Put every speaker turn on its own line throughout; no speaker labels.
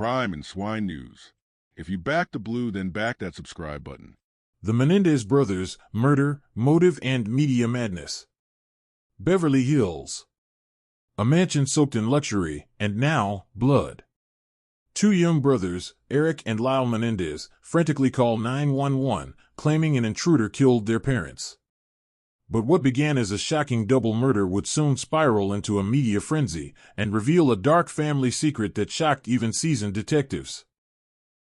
crime and swine news. If you back the blue, then back that subscribe button.
The Menendez brothers, murder, motive, and media madness. Beverly Hills. A mansion soaked in luxury, and now, blood. Two young brothers, Eric and Lyle Menendez, frantically call 911, claiming an intruder killed their parents. But what began as a shocking double murder would soon spiral into a media frenzy and reveal a dark family secret that shocked even seasoned detectives.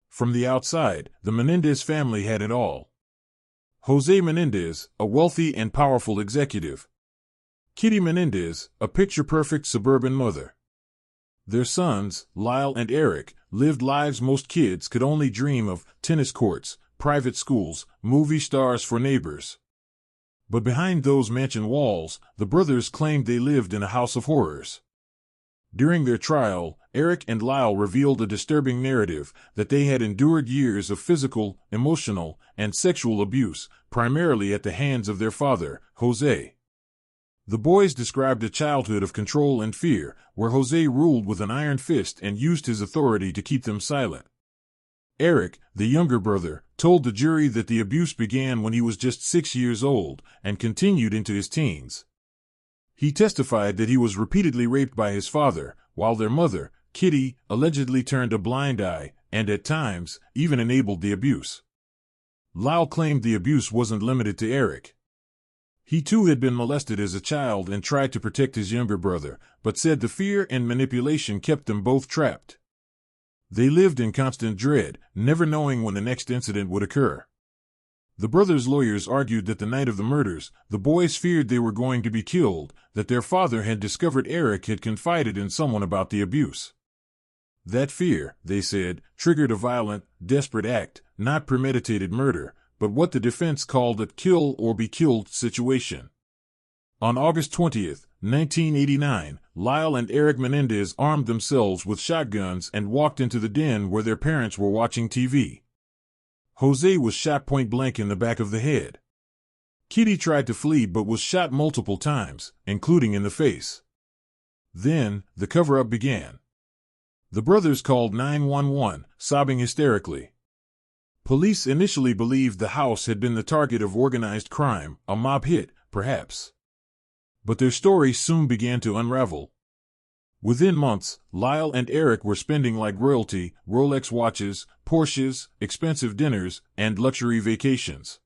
From the outside, the Menendez family had it all. Jose Menendez, a wealthy and powerful executive. Kitty Menendez, a picture-perfect suburban mother. Their sons, Lyle and Eric, lived lives most kids could only dream of: tennis courts, private schools, movie stars for neighbors. But behind those mansion walls, the brothers claimed they lived in a house of horrors. During their trial, Eric and Lyle revealed a disturbing narrative that they had endured years of physical, emotional, and sexual abuse, primarily at the hands of their father, Jose. The boys described a childhood of control and fear, where Jose ruled with an iron fist and used his authority to keep them silent. Eric, the younger brother, told the jury that the abuse began when he was just 6 years old and continued into his teens. He testified that he was repeatedly raped by his father, while their mother, Kitty, allegedly turned a blind eye and, at times, even enabled the abuse. Lyle claimed the abuse wasn't limited to Eric. He too had been molested as a child and tried to protect his younger brother, but said the fear and manipulation kept them both trapped. They lived in constant dread, never knowing when the next incident would occur. The brothers' lawyers argued that the night of the murders, the boys feared they were going to be killed, that their father had discovered Eric had confided in someone about the abuse. That fear, they said, triggered a violent, desperate act, not premeditated murder, but what the defense called a kill or be killed situation. On August 20th, 1989, Lyle and Eric Menendez armed themselves with shotguns and walked into the den where their parents were watching TV. Jose was shot point blank in the back of the head. Kitty tried to flee but was shot multiple times, including in the face. Then, the cover-up began. The brothers called 911, sobbing hysterically. Police initially believed the house had been the target of organized crime, a mob hit, perhaps. But their story soon began to unravel. Within months, Lyle and Eric were spending like royalty: Rolex watches, Porsches, expensive dinners, and luxury vacations.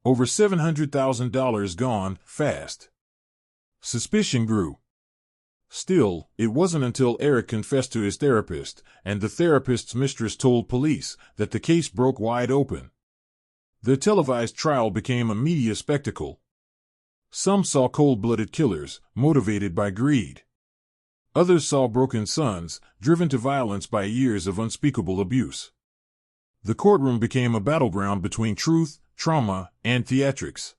Over $700,000 gone fast. Suspicion grew. Still, it wasn't until Eric confessed to his therapist, and the therapist's mistress told police, that the case broke wide open. Their televised trial became a media spectacle. Some saw cold-blooded killers, motivated by greed. Others saw broken sons, driven to violence by years of unspeakable abuse. The courtroom became a battleground between truth, trauma, and theatrics.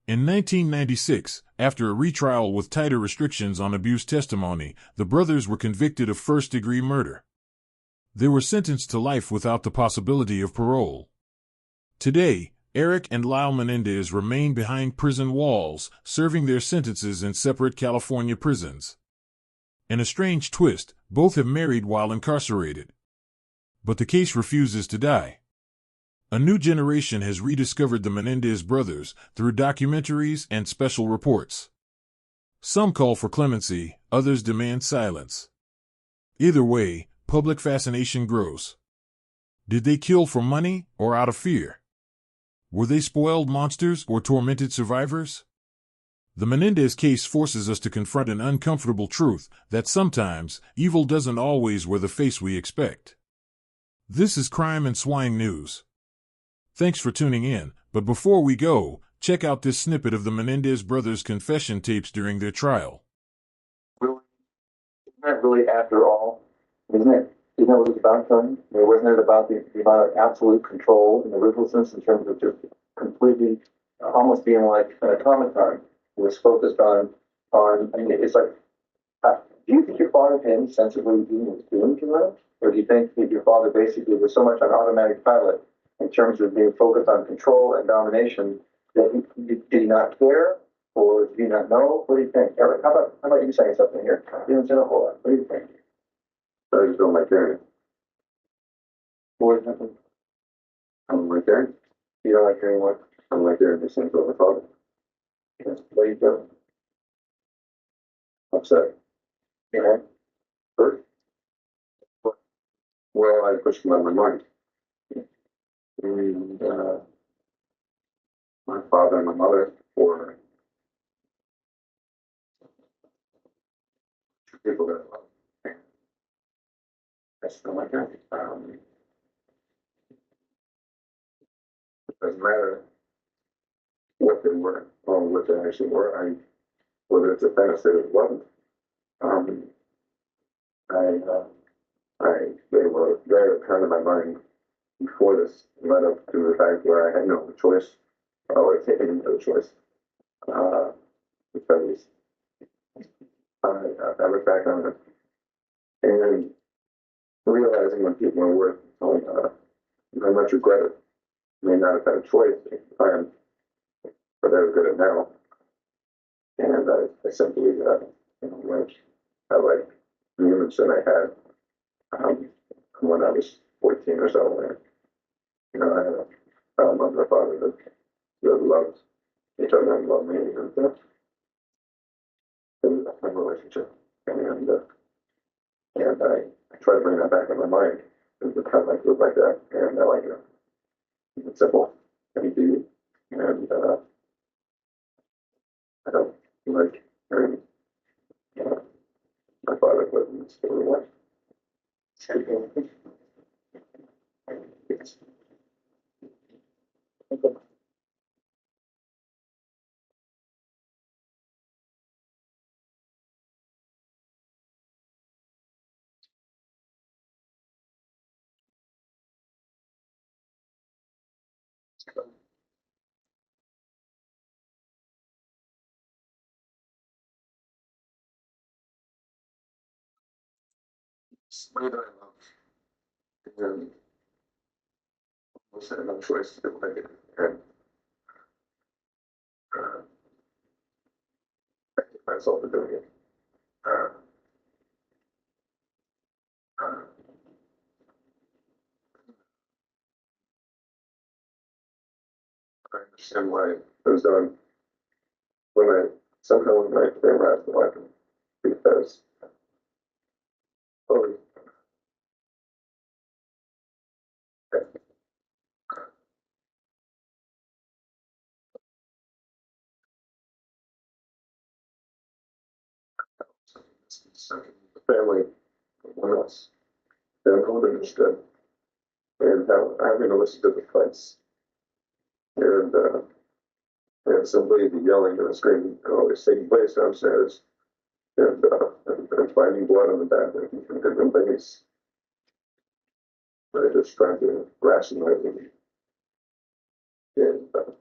In 1996, after a retrial with tighter restrictions on abuse testimony, the brothers were convicted of first-degree murder. They were sentenced to life without the possibility of parole. Today, Eric and Lyle Menendez remain behind prison walls, serving their sentences in separate California prisons. In a strange twist, both have married while incarcerated. But the case refuses to die. A new generation has rediscovered the Menendez brothers through documentaries and special reports. Some call for clemency, others demand silence. Either way, public fascination grows. Did they kill for money or out of fear? Were they spoiled monsters or tormented survivors? The Menendez case forces us to confront an uncomfortable truth that sometimes evil doesn't always wear the face we expect. This is Crime and Swine News. Thanks for tuning in, but before we go, check out this snippet of the Menendez brothers' confession tapes during their trial.
Really, isn't that really, after all, isn't it what it's about, Tony? I mean, wasn't it about the amount of absolute control and the ruthlessness in terms of just completely, almost being like an automaton? It was focused on, I mean, it's like, do you think your father had any sense of what he was doing to them? Or do you think that your father basically was so much on automatic pilot in terms of being focused on control and domination that did he not care, or did he not know? What do you think, Eric? How about you saying something here? You don't say a whole lot. What do you think?
I just don't like hearing it.
What happened? I'm right there. You don't like hearing what? I'm right there in the same over father. What are you doing? Upset. You know? Hurt? Well, I pushed him out of my mind. And my father and my mother were two people that I love. And I still like that. It doesn't matter what they were or what they actually were. Whether it's a fantasy or it wasn't. Um, I, uh, they were very apparent in my mind before this led up to the fact where I had no choice or taken no choice. Uh, because I look back on it and realizing when people are worth very much regret it. May not have had a choice at the time, but I regret it now. And I simply, like, I like the image that I had when I was 14 or so. And, I had a mother and father that loved each other and loved me. And it was a fun relationship. And I try to bring that back in my mind. It was kind of like group like that. And I like it. It's simple. And easy. And I don't like hearing my father put in this story one. Somebody that I love. And was had no choice to do it. And I hate myself for doing it. Uh, uh, I understand why it was done when I somehow when I came around to like it because oh, the family when else and no one understood and how having to listen to the fights and somebody be yelling and screaming always taking place downstairs and finding blood on the bathroom and different things. I just trying to rationalize it. And but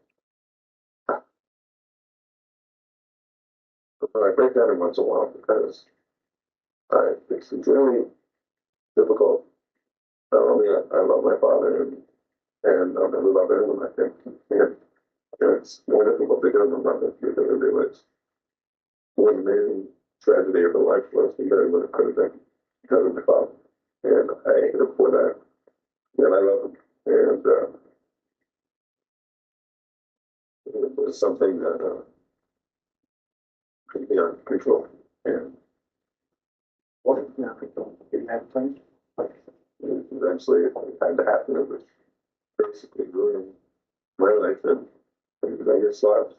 I break down it once in a while because it's really difficult. Not only I love my father and I'll never love anyone, I think. And it's more difficult to get him to love it because I realize what an amazing tragedy of a life was compared to what it could have been because of my father. And I hate him for that. And I love him. And it was something that could be out of control. And well, yeah, I don't didn't have time. Like eventually it had to happen. It was basically ruining my life and I get slapped.